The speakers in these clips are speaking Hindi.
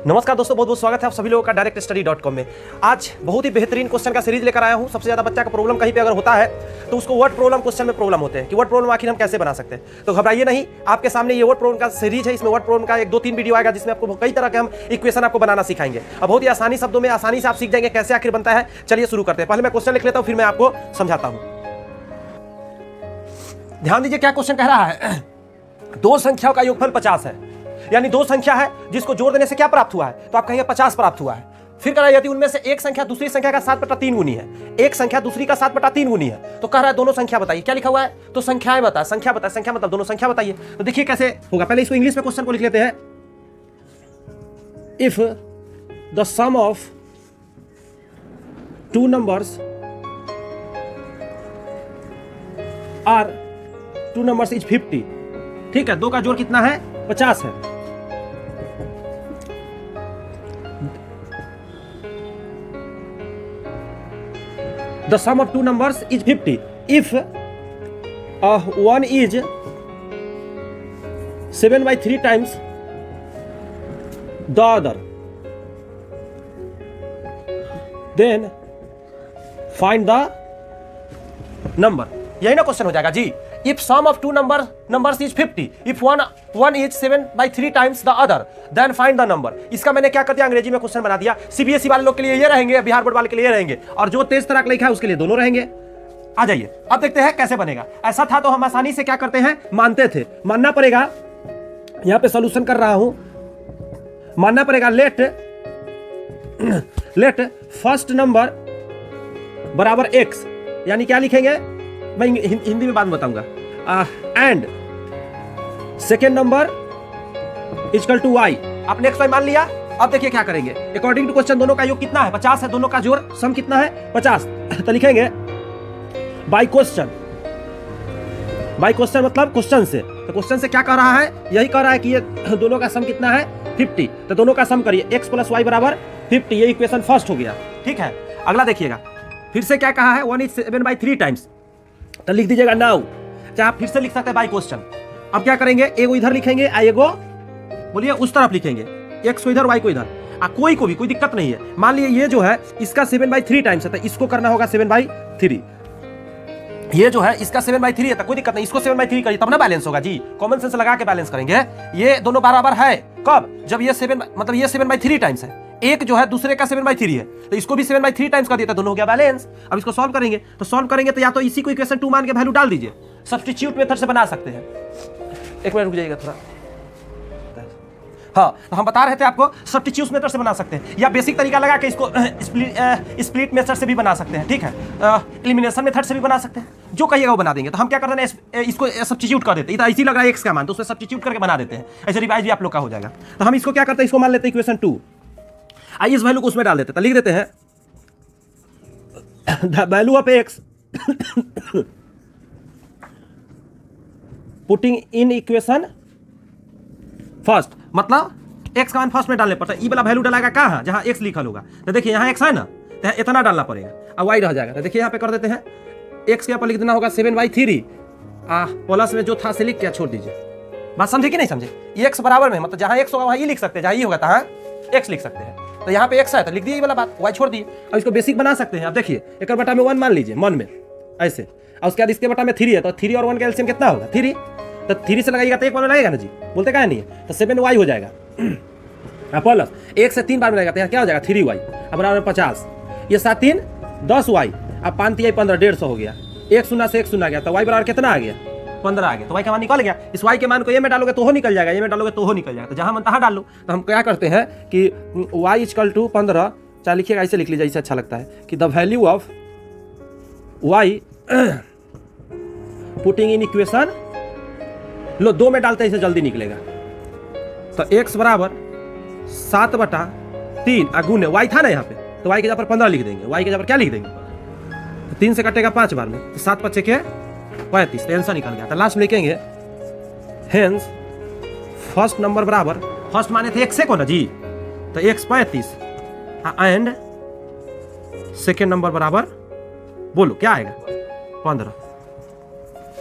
नमस्कार दोस्तों, बहुत बहुत स्वागत है आप सभी लोगों का directstudy.com में। आज बहुत ही बेहतरीन क्वेश्चन का सीरीज लेकर आया हूं। सबसे ज़्यादा बच्चा का प्रॉब्लम कहीं पे अगर होता है तो उसको वर्ड प्रॉब्लम क्वेश्चन में प्रॉब्लम होते हैं कि वर्ड प्रॉब्लम आखिर हम कैसे बना सकते हैं। तो घबराइए नहीं, आपके सामने ये वर्ड प्रॉब्लम का सीरीज है। इसमें वर्ड प्रॉब्लम का 1-2-3 वीडियो आएगा जिसमें आपको कई तरह के हम इक्वेशन आपको बनाना सिखाएंगे और बहुत ही आसानी शब्दों में आसानी से आप सीख जाएंगे कैसे आखिर बनता है। चलिए शुरू करते हैं। पहले मैं क्वेश्चन लिख लेता हूँ, फिर मैं आपको समझाता हूँ। ध्यान दीजिए क्या क्वेश्चन कह रहा है। दो संख्याओं का योगफल 50 है, यानी दो संख्या है जिसको जोड़ देने से क्या प्राप्त हुआ है, तो आप कहेंगे 50 प्राप्त हुआ है। फिर कह रहा है यदि उनमें से एक संख्या दूसरी संख्या का 7/3 गुनी है, एक संख्या दूसरी का 7/3 गुनी है, तो कह रहा है दोनों संख्या बताइए। क्या लिखा हुआ है, तो संख्याएं बता, संख्या बता, संख्या मतलब दोनों संख्या बताइए। तो देखिए कैसे होगा, पहले इसको इंग्लिश में क्वेश्चन को लिख लेते हैं। If the sum of two numbers are two numbers is 50, ठीक है, दो का जोड़ कितना है, 50 है। The sum of two numbers is 50. If one is 7/3 times the other, then find the number. यही ना क्वेश्चन हो जाएगा जी। If sum of two numbers is 50, if one is 7/3 times the other, then find the number. इसका मैंने क्या कर दिया, अंग्रेजी में क्वेश्चन बना दिया। सीबीएसई वाले लोग के लिए ये रहेंगे, बिहार बोर्ड वाले के लिए ये रहेंगे, और जो तेज तराक लिखा है उसके लिए दोनों रहेंगे। आ जाइए अब देखते हैं कैसे बनेगा। ऐसा था तो हम आसानी से क्या करते हैं, मानते थे। मानना पड़ेगा, यहां पे सॉल्यूशन कर रहा हूं, मानना पड़ेगा लेट फर्स्ट नंबर बराबर x, यानी क्या लिखेंगे, मैं हिंदी में बाद में बताऊंगा। And second number equal to y। आपने x y मान लिया। अब देखिए क्या करेंगे, अकॉर्डिंग टू क्वेश्चन दोनों का योग कितना है, 50 है, दोनों का जोड़ सम कितना है, 50। तो लिखेंगे बाय क्वेश्चन। बाय क्वेश्चन मतलब क्वेश्चन से। तो क्वेश्चन से क्या कह रहा है, यही कह रहा है कि ये दोनों का सम कितना है, 50। तो दोनों का सम करिए, x + y बराबर 50। ये इक्वेशन फर्स्ट हो गया, ठीक है। अगला देखिएगा, फिर से क्या कहा है, 1 is 7/3 टाइम्स, तो लिख दीजिएगा नाउ। चाहे आप फिर से लिख सकते हैं बाय क्वेश्चन। अब क्या करेंगे, एगो इधर लिखेंगे, एगो बोलिए उस तरफ लिखेंगे, x को इधर y को इधर। कोई को भी कोई दिक्कत नहीं है। मान लीजिए ये जो है इसका 7/3 टाइम्स है, तो इसको करना होगा 7/3। ये जो है इसका 7/3 है, तो कोई दिक्कत नहीं, इसको 7/3 करिए तब ना बैलेंस होगा जी। कॉमन सेंस लगा के बैलेंस करेंगे। ये दोनों बराबर है कब, जब ये 7 मतलब ये 7/3 टाइम्स है, एक जो है दूसरे का 7/3 है, तो इसको भी 7/3 टाइम्स कर दिया, दोनों हो गया बैलेंस। अब इसको सॉल्व करेंगे, तो सॉल्व करेंगे तो या तो इसी को इक्वेशन 2 मान के वैल्यू डाल दीजिए, सब्स्टिट्यूट मेथड से बना सकते हैं। एक मिनट रुक जाइएगा थोड़ा। हाँ, तो हम बता रहे थे आपको सब्स्टिट्यूट मेथड से बना सकते हैं, या बेसिक तरीका लगा के इसको स्प्लिट मेथड से भी बना सकते हैं, ठीक है, एलिमिनेशन मेथड से भी बना सकते हैं, जो कहिएगा वो बना देंगे। तो हम क्या करते हैं, इसको सब्स्टिट्यूट कर देते हैं। इतना इसी लग रहा है x का मान, तो उसमें सब्स्टिट्यूट करके बना देते हैं। ऐसे रिवाइज भी आप लोग का हो जाएगा। तो हम इसको क्या करते हैं, इसको मान लेते हैं इक्वेशन 2। आइए इस वैल्यू को उसमें डाल देते हैं, तो लिख देते हैं the value of x putting in equation first, मतलब x का मान फर्स्ट में डालने पड़ता है। ई वाला वैल्यू डालेगा कहाँ, जहां x लिखल होगा। तो देखिए यहाँ x है ना, तो इतना डालना पड़ेगा, अब y रह जाएगा। तो देखिए यहाँ पे कर देते हैं, x के यहाँ पर लिख देना होगा 7/3, प्लस में जो था से लिख के छोड़ दीजिए। बात समझे कि नहीं समझे, ये x बराबर में, मतलब जहां x होगा वहां y लिख सकते हैं, जहां y होगा तहां x लिख सकते हैं। तो यहाँ पे x है तो लिख दिए ये वाला बात, y छोड़ दिए। अब इसको बेसिक बना सकते हैं। अब देखिए एक बटा में 1 मान लीजिए, मन में ऐसे, और उसके बाद इसके बटा में 3 है, तो 3 और 1 का एलसीएम कितना होगा, 3। तो 3 से लगाइएगा तो एक बार में लगेगा ना जी, बोलते क्या नहीं है, तो 7y हो जाएगा। प्लस 1 से 3 बार में लगेगा तो यहाँ क्या हो जाएगा, 3y। अब बराबर 50, ये 7 3 10y, अब 5 3 15, 150 हो गया। 1 शून्य से 1 शून्य गया, तो y बराबर कितना आ गया, 15 आ गया। तो y का मान निकल गया। इस y के मान को ये में डालोगे तो हो निकल जाएगा, ये में डालोगे तो हो निकल जाएगा। तो जहां मन तहां डाल लो। तो हम क्या करते हैं कि y = 15, चाहे लिखिएगा ऐसे लिख लीजिए, ऐसे अच्छा लगता है कि the value of y putting in equation, लो 2 में डालते हैं, इसे जल्दी निकलेगा। तो x बराबर 7/3 गुने y था ना यहाँ पे, तो y के जगह पर 15 लिख देंगे, y के जगह पर क्या लिख देंगे, तो 3 से कटेगा 5 बार में, तो 7 5 के 35, तो आंसर निकल गया। तो लास्ट में लिखेंगे हेंस फर्स्ट नंबर बराबर, फर्स्ट माने थे x को ना जी, तो x 35 एंड सेकेंड नंबर बराबर, बोलो क्या आएगा, 15।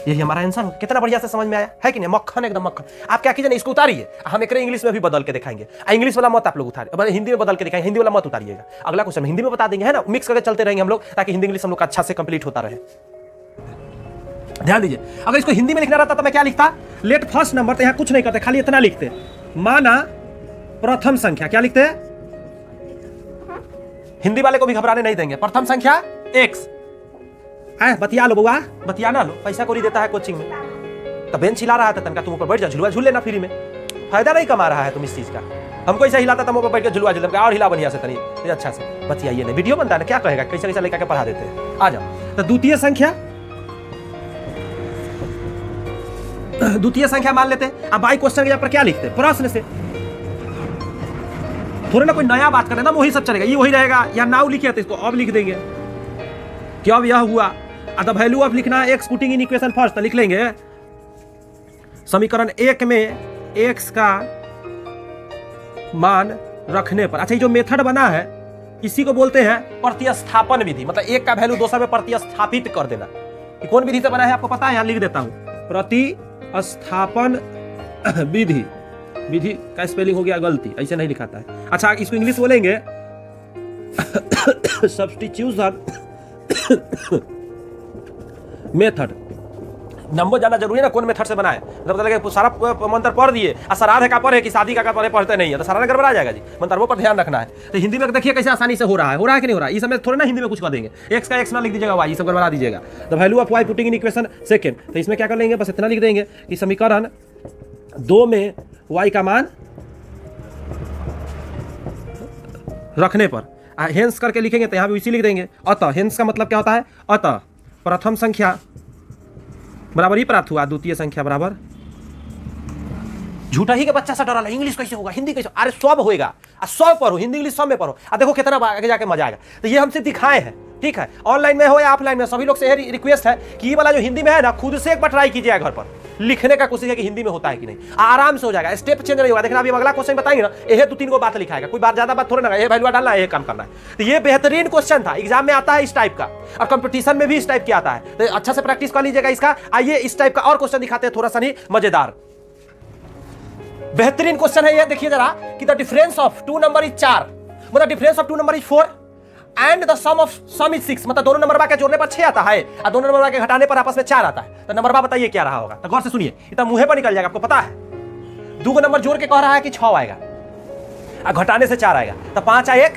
यही हमारा आंसर हो। कितना बढ़िया से समझ में आया है कि नहीं? मक्खन, एकदम मक्खन। आप क्या कीजिए ना, इसको उतारिए, हम एक इंग्लिश में भी बदल के दिखाएंगे। इंग्लिश वाला मत आप लोग उतारिए, हिंदी में बदल के दिखाएंगे, हिंदी वाला मत उतारिएगा। अगला क्वेश्चन हिंदी में बता देंगे, है ना, मिक्स करके चलते रहेंगे हम लोग, ताकि हिंदी इंग्लिश हम लोग अच्छा से कंप्लीट होता रहे। ध्यान दीजिए, अगर इसको हिंदी में लिखना रहता तो मैं क्या लिखता? लेट फर्स्ट नंबर, तो यहाँ कुछ नहीं करते, खाली इतना लिखते, माना प्रथम संख्या। क्या लिखते हैं? हिंदी वाले को भी घबराने नहीं देंगे। प्रथम संख्या x। बतिया लो बुआ, बतिया ना लो, पैसा कोई देता है कोचिंग में। तो बेंच हिला रहा था, तनका तुम ऊपर बैठ जा, झुलवा झूल लेना फ्री में। फायदा नहीं कमा रहा है तुम इस चीज का। हमको ऐसा हिलाता था, ऊपर बैठ के झुलवा झूल, और हिला बढ़िया से तनी अच्छा से बतियाइए। नहीं वीडियो बनता है ना, क्या कहेगा, कैसे कैसे लेकर के पढ़ा देते हैं। आ जाओ, तो द्वितीय संख्या, द्वितीय संख्या मान लेते हैं। अब भाई क्वेश्चन के जब पर क्या लिखते हैं? प्रश्न से। थोड़ा ना कोई नया बात करें ना, वही सब चलेगा, ये वही रहेगा। या नाउ लिखे तो इसको अब लिख देंगे कि अब यह हुआ। द वैल्यू ऑफ लिखना है x putting in equation first, तो लिख लेंगे समीकरण 1 में एक्स का मान रखने पर। अच्छा, ये जो मेथड बना है इसी को बोलते हैं प्रतिस्थापन विधि। मतलब एक का वैल्यू दूसरे में प्रतिस्थापित कर देना। ये कौन विधि से बना है आपको पता है? यहाँ लिख देता हूं, प्रतिस्थापन विधि। विधि का स्पेलिंग हो गया गलती, ऐसे नहीं लिखाता है। अच्छा, इसको इंग्लिश बोलेंगे सब्स्टिट्यूशन मेथड। नंबर जाना जरूरी है ना, कौन मेथड से बनाए। मतलब लगे सारा मंत्र पढ़ दिए, श्राद्ध का पढ़े कि शादी का पढ़ते नहीं है, तो सारा गड़बड़ा जाएगा जी। मंत्रों पर ध्यान रखना है। तो हिंदी में देखिए कैसे आसानी से हो रहा है कि नहीं हो रहा है। इस समय थोड़ा ना हिंदी में कुछ कर देंगे, एक्स का एक्स ना लिख दीजिएगा, वाई सब गड़बड़ा दीजिएगा। The value of y putting in equation second, तो इसमें क्या कर लेंगे, बस इतना लिख देंगे कि समीकरण 2 में वाई का मान रखने पर। हेंस करके लिखेंगे तो यहां भी इसी लिख देंगे। अतः, हेंस का मतलब क्या होता है? अतः प्रथम संख्या बराबर ही प्राप्त हुआ द्वितीय संख्या बराबर। झूठा ही के बच्चा सा डरा, इंग्लिश कैसे होगा, हिंदी कैसे? अरे सब होएगा, सब पढ़ो, हिंदी इंग्लिश सब में पढ़ो। देखो कितना आगे जाके मजा आएगा। तो ये हम सिर्फ दिखाए हैं, ठीक है। ऑनलाइन में हो या ऑफलाइन में, सभी लोग से यह रिक्वेस्ट है कि ये वाला जो हिंदी में है ना, खुद से एक बार ट्राई कीजिए घर पर, लिखने का कोशिश है कि हिंदी में होता है कि नहीं। आराम से हो जाएगा, स्टेप चेंज नहीं होगा। देखना अभी अगला क्वेश्चन बताएंगे ना, ये 2-3 को बात लिखाएगा, कोई बात ज्यादा बात थोड़ा ना, ये वैल्यू डालना है, ये काम करना है। तो ये बेहतरीन क्वेश्चन था, एग्जाम में आता है इस टाइप का, और कंपटीशन में भी इस टाइप की आता है। तो अच्छा से प्रैक्टिस कर लीजिएगा इसका। आइए इस टाइप का और क्वेश्चन दिखाते हैं, थोड़ा सा नहीं मजेदार, बेहतरीन क्वेश्चन है ये। देखिए जरा कि the difference of 2 number is 4, मतलब difference of 2 number is 4 and the sum of sum is 6, मतलब दोनों नंबर के जोड़ने पर 6 आता है और दोनों नंबर के घटाने पर आपस में 4 आता है। तो नंबर बताइए क्या रहा होगा। तो गौर से सुनिए, इतना मुंह पर निकल जाएगा, आपको पता है। 2 नंबर जोड़ के कह रहा है कि 6 आएगा और घटाने से 4 आएगा, तो 5 आ 1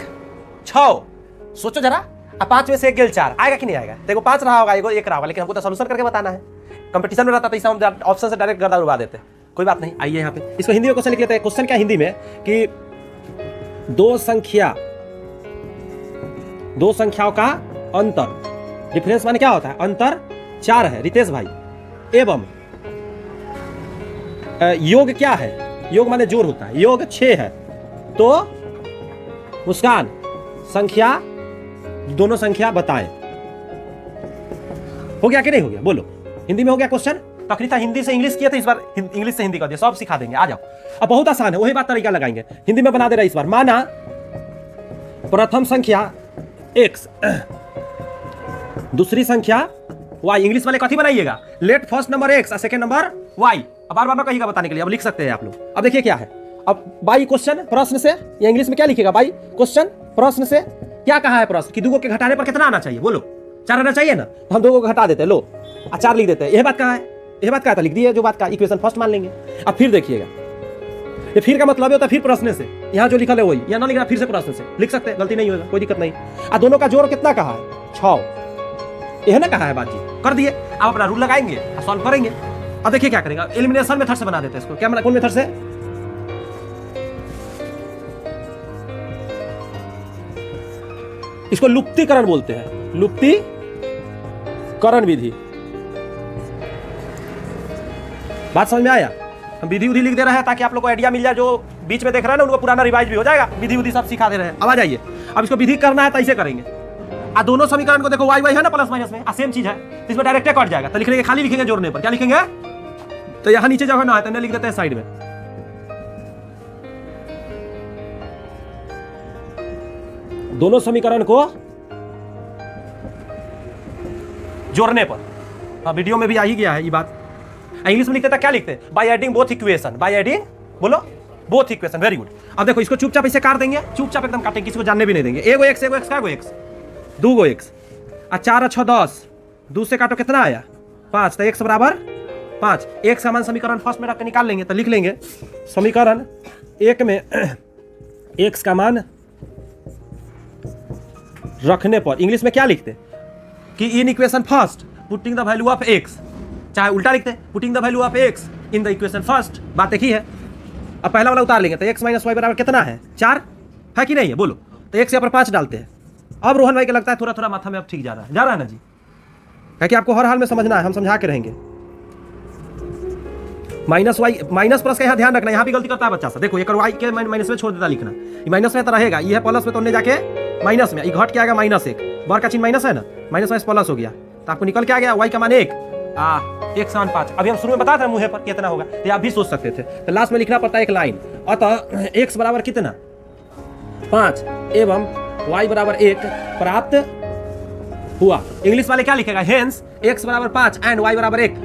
6। सोचो जरा, अब 5 में से 1 गेल 4 आएगा कि नहीं आएगा? देखो 5 रहा होगा, 1 रहा होगा, लेकिन हमको तो सोल्यूशन करके बताना है। कंपटीशन में रहता तो हम ऑप्शन से डायरेक्ट गर्दा उड़वा देते। कोई बात नहीं, आइए यहाँ पे इसको हिंदी में क्वेश्चन लिख लेते हैं। क्वेश्चन क्या हिंदी में कि दो संख्याओं का अंतर, डिफरेंस माने क्या होता है? अंतर 4 है रितेश भाई, एवं योग क्या है? योग माने जोड़ होता है, योग 6 है। तो मुस्कान संख्या, दोनों संख्या बताएं। हो गया कि नहीं हो गया? बोलो, हिंदी में हो गया क्वेश्चन। तकरीता हिंदी से इंग्लिश किया था, इस बार इंग्लिश से हिंदी कर दिया, सब सिखा देंगे। आ जाओ, अब बहुत आसान है, वही बात तरीका लगाएंगे, हिंदी में बना दे रहा है इस बार। माना प्रथम संख्या x, दूसरी संख्या y। इंग्लिश वाले कथी बनाइएगा? लेट फर्स्ट नंबर x और सेकंड नंबर y। अब बार बार कहिएगा बताने के लिए, अब लिख सकते हैं आप लोग। अब देखिए क्या है, अब बाई क्वेश्चन प्रश्न से, या इंग्लिश में क्या लिखेगा? बाई क्वेश्चन प्रश्न से क्या कहा है प्रश्न कि 2 के घटाने पर कितना आना चाहिए? बोलो, 4 आना चाहिए ना, तो हम 2 को घटा देते हैं, लो 4 लिख देते हैं। यह बात कहा है, यह बात कहा था, लिख दिया जो बात का, इक्वेशन फर्स्ट मान लेंगे। अब फिर देखिएगा, ये फिर का मतलब होता है फिर प्रश्न से, यहाँ जो लिखा है वही, या ना लिखना फिर से प्रश्न से लिख सकते हैं, गलती नहीं होगा, कोई दिक्कत नहीं। और दोनों का जोड़ कितना कहा है? 6, यह ना कहा है, बातचीत कर दिए। आप अपना रूल लगाएंगे और सॉल्व करेंगे। अब देखिए क्या करेंगे, एलिमिनेशन मेथड से बना देते हैं इसको। क्या कौन मेथड से? इसको लुप्तीकरण बोलते हैं, लुप्तीकरण विधि। बात समझ में आया? हम विधि उधि लिख दे रहे हैं ताकि आप लोग को आइडिया मिल जाए, जो बीच में देख रहे हैं ना उनको पुराना रिवाइज भी हो जाएगा। विधि उधि सब सिखा दे रहे हैं। अब आ जाइए, अब इसको विधि करना है तो ऐसे करेंगे। आ दोनों समीकरण को देखो, वाई वाई है ना प्लस माइनस में, सेम चीज है, तो इसमें डायरेक्ट कट जाएगा। तो लिखेंगे, खाली लिखेंगे जोड़ने पर, क्या लिखेंगे? तो यहाँ नीचे जगह ना है तो लिख देते हैं साइड में। दोनों समीकरण को जोड़ने पर हाँ वीडियो में भी आ ही गया है ये बात। इंग्लिश में लिखते था क्या लिखते, by adding both equation, by adding बोलो बोथ इक्वेशन, वेरी गुड। अब देखो इसको चुपचाप इसे काट देंगे, चुपचाप एकदम काटेंगे, किसी को जानने भी नहीं देंगे। एगो एक्स क्या गो एक्स, दो गो एक्स, 4 और 6 10, 2 से काटो कितना आया 5, तो x बराबर 5। एक समान समीकरण फर्स्ट में रख के निकाल लेंगे, तो लिख लेंगे समीकरण 1 में x का मान रखने पर इंग्लिश में क्या लिखते कि in equation first putting the value of x, चाहे उल्टा लिखते putting the value of x in the equation first, बात एक ही है। अब पहला वाला उतार लेंगे तो x माइनस वाई बराबर कितना है 4 है कि नहीं है बोलो, तो x यहाँ पर 5 डालते हैं। अब रोहन भाई को लगता है थोड़ा थोड़ा माथा में अब ठीक जा रहा है ना जी, क्या कि आपको हर हाल में समझना है, हम समझा के रहेंगे। माइनस वाई माइनस प्लस का यहाँ ध्यान रखना, यहाँ भी गलती करता है बच्चा सा। देखो एक वाई के माइनस में छोड़ देता लिखना, ये माइनस में तो रहेगा, ये है प्लस में, तो उन्हें जाके माइनस में, ये घट के आएगा -1, बर का चिन्ह माइनस है ना, माइनस माइनस प्लस हो गया, तो आपको निकल के आ गया वाई का मान 1 1 समान 5। अभी हम शुरू में बताया था मुँह पर कितना होगा, तो आप भी सोच सकते थे, तो लास्ट में लिखना पड़ता है एक लाइन, अतः x बराबर कितना 5 एवं y बराबर 1 प्राप्त हुआ। इंग्लिश वाले क्या लिखेगा, हेंस x बराबर 5 एंड y बराबर 1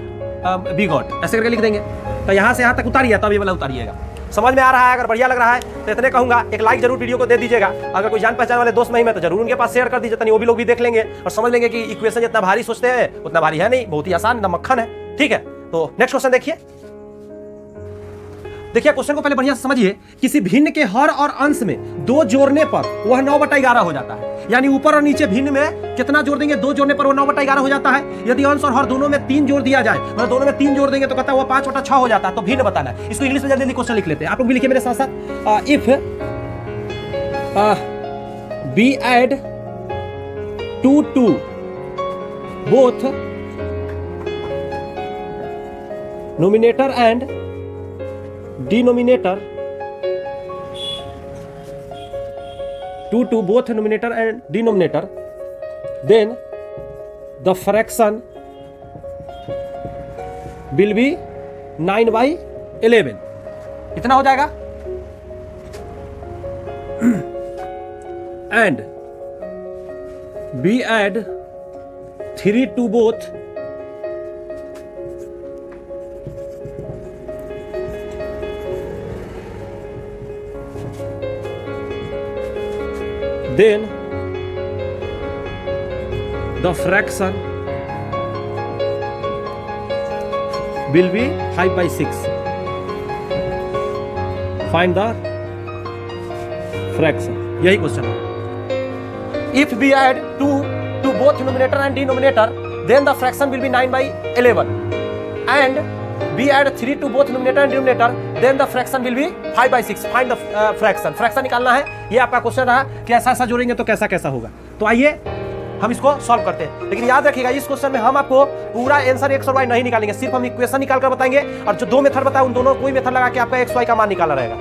बी गॉट, ऐसे करके लिख देंगे। तो यहाँ से यहाँ तक उतारिए, तब ये वाला उतारिएगा। समझ में आ रहा है? अगर बढ़िया लग रहा है तो इतने कहूंगा, एक लाइक जरूर वीडियो को दे दीजिएगा। अगर कोई जान पहचान वाले दोस्त नहीं में तो जरूर उनके पास शेयर कर दीजिए, तनी वो भी लोग भी देख लेंगे और समझ लेंगे कि इक्वेशन जितना भारी सोचते हैं उतना भारी है नहीं, बहुत ही आसान, एकदम मक्खन है। ठीक है, तो नेक्स्ट क्वेश्चन देखिए। देखिए क्वेश्चन को पहले बढ़िया से समझिए। किसी भिन्न के हर और अंश में 2 जोड़ने पर वह 9/11 हो जाता है। यानी ऊपर और नीचे भिन्न में कितना जोड़ देंगे, 2 जोड़ने पर वो 9/11 हो जाता है। यदि अंश और हर दोनों में 3 जोड़ दिया जाए, मतलब दोनों में 3 जोड़ देंगे तो कहता है वो 5/6 हो जाता है। तो भिन्न बताना है। इसको इंग्लिश में जल्दी क्वेश्चन लिख लेते हैं, आप लोग भी लिखिए मेरे साथ साथ। If b add 2 to both numerator and denominator, 2 to both numerator and denominator, then the fraction will be 9/11। इतना हो जाएगा। and we add 3 to both then the fraction will be 5/6। find the fraction, यही क्वेश्चन है। If we add 2 to both numerator and denominator, then the fraction will be 9/11, and we add 3 to both numerator and denominator, then the fraction will be 5/6। find the fraction, fraction निकालना है। ये आपका क्वेश्चन रहा कि ऐसा ऐसा जोड़ेंगे तो कैसा कैसा होगा। तो आइए हम इसको सॉल्व करते हैं। लेकिन याद रखिएगा इस क्वेश्चन में हम आपको पूरा आंसर x और y नहीं निकालेंगे, सिर्फ हम इक्वेशन निकाल कर बताएंगे। और जो 2 मेथड बताए उन दोनों कोई मेथड लगा के आपका x y का मान निकाला रहेगा।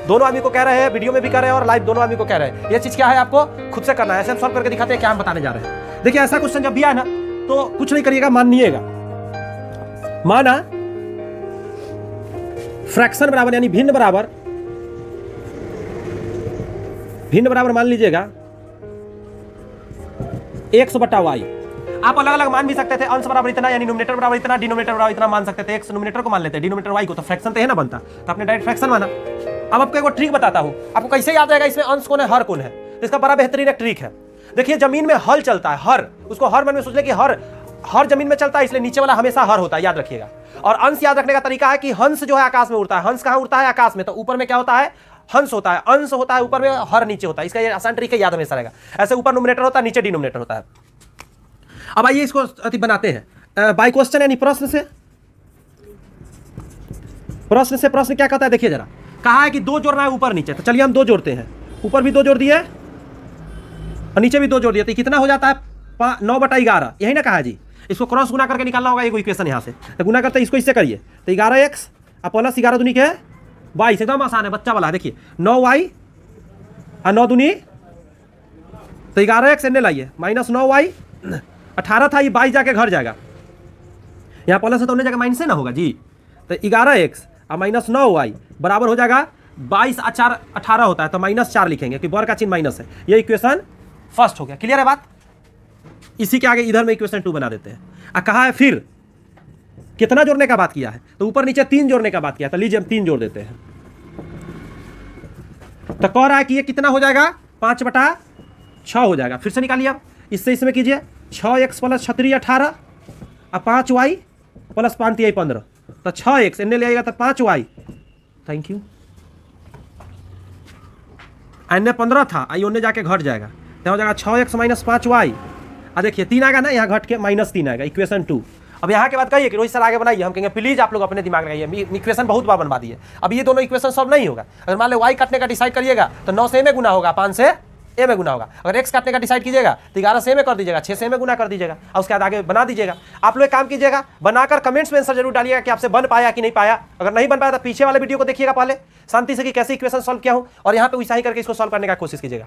दोनों आदमी को कह रहे हैं, वीडियो में भी कह रहे हैं और लाइव दोनों आदमी को कह रहे हैं। ये चीज क्या है आपको खुद से करना है। ऐसे हम सॉल्व करके दिखाते हैं क्या हम बताने जा रहे हैं। देखिए ऐसा क्वेश्चन जब भी आए ना तो कुछ नहीं करिएगा, मानिएगा। माना फ्रैक्शन बराबर यानी भिन्न बराबर मान लीजिएगा x/y। आप अलग अलग मान भी सकते थे, अंश बराबर इतना यानी न्यूमरेटर बराबर इतना, डिनोमिनेटर बराबर इतना मान सकते थे। x न्यूमरेटर को मान लेते हैं, डिनोमिनेटर y को, तो फ्रैक्शन तो है ना बनता, तो आपने डायरेक्ट फ्रैक्शन माना। अब आपको एक ट्रिक बताता हूं, आपको कैसे याद रहेगा इसमें अंश कौन है हर कौन है। तो इसका बड़ा बेहतरीन एक ट्रिक है। देखिए जमीन में हल चलता है, हर, उसको हर मन में सोच ले कि हर जमीन में चलता है, इसलिए नीचे वाला हमेशा हर होता है, याद रखिएगा। और अंश याद रखने का तरीका है कि हंस जो है आकाश में उड़ता है। हंस कहां उड़ता है? आकाश में। तो ऊपर में क्या होता है? हंस होता है, अंश होता है, ऊपर में हर नीचे होता है। इसका ये आसान तरीका याद हमेशा रहेगा। ऐसे ऊपर न्यूमरेटर होता है, नीचे डिनोमिनेटर होता है। अब आइए इसको बनाते हैं बाय क्वेश्चन यानी प्रश्न से। प्रश्न क्या कहता है देखिए जरा। कहा है कि 2 जोड़ना है ऊपर नीचे, तो चलिए हम 2 जोड़ते हैं। ऊपर भी 2 जोड़ दिए और नीचे भी 2 जोड़ दिए, तो कितना हो जाता है 9/11। यही ना कहा जी। इसको क्रॉस गुना करके निकालना होगा एक इक्वेशन यहाँ से। तो गुना करते इसको इससे करिए, तो 11x प्लस 11 दूनी के 22। एकदम आसान है, बच्चा वाला है। देखिए 9y और 9 दूनी तो 11x एने लाइए, माइनस 9y 18 था, ये 22 जाके घर जाएगा। यहाँ प्लस है तो उन्हें जगह माइनस से ना होगा जी। तो 11x और माइनस 9y बराबर हो जाएगा 22 और 4 18 होता है, तो -4 लिखेंगे कि बर का चिन्ह माइनस है। ये इक्वेशन फर्स्ट हो गया। क्लियर है बात? इसी के आगे इधर में इक्वेशन 2 बना देते हैं। कहा है फिर कितना जोड़ने का बात किया है? तो ऊपर नीचे 3 जोड़ने का बात किया, तो लीजिए हम 3 जोड़ देते हैं। तो कह रहा है कि ये कितना हो जाएगा, 5/6 हो जाएगा। फिर से निकालिए आप, इससे इसमें कीजिए, 6x प्लस 36 18 और 5y प्लस 5 3 15, तो 6x इन्हें ले आएगा तो 5y, थैंक यू, एन 15 था, आई उन्हें जाके घट जाएगा, तो हो जाएगा 6x माइनस 5y। अब देखिए 3 आएगा ना, यहाँ घट के -3 आएगा, इक्वेशन 2। अब यहाँ के बाद कहिए कि रोहित सर आगे बनाइए, हम कहेंगे प्लीज आप लोग अपने दिमाग लगाइए, इक्वेशन बहुत बार बनवा दिए। अब ये दोनों इक्वेशन सब नहीं होगा। अगर मान लो y काटने का डिसाइड करिएगा तो 9 से a में गुना होगा, 5 से a में गुना होगा। अगर x काटने का डिसाइड कीजिएगा तो 11 से a में कर दीजिएगा, 6 से a में गुना कर दीजिएगा, और उसके बाद आगे बना दीजिएगा। आप लोग एक काम कीजिएगा, बनाकर कमेंट्स में आंसर जरूर डालिएगा कि आपसे बन पाया कि नहीं पाया। अगर नहीं बन पाया तो पीछे वाले वीडियो को देखिएगा पहले शांति से कि कैसे इक्वेशन सॉल्व किया हूँ, और यहाँ पे वैसा ही करके इसको सॉल्व करने का कोशिश कीजिएगा।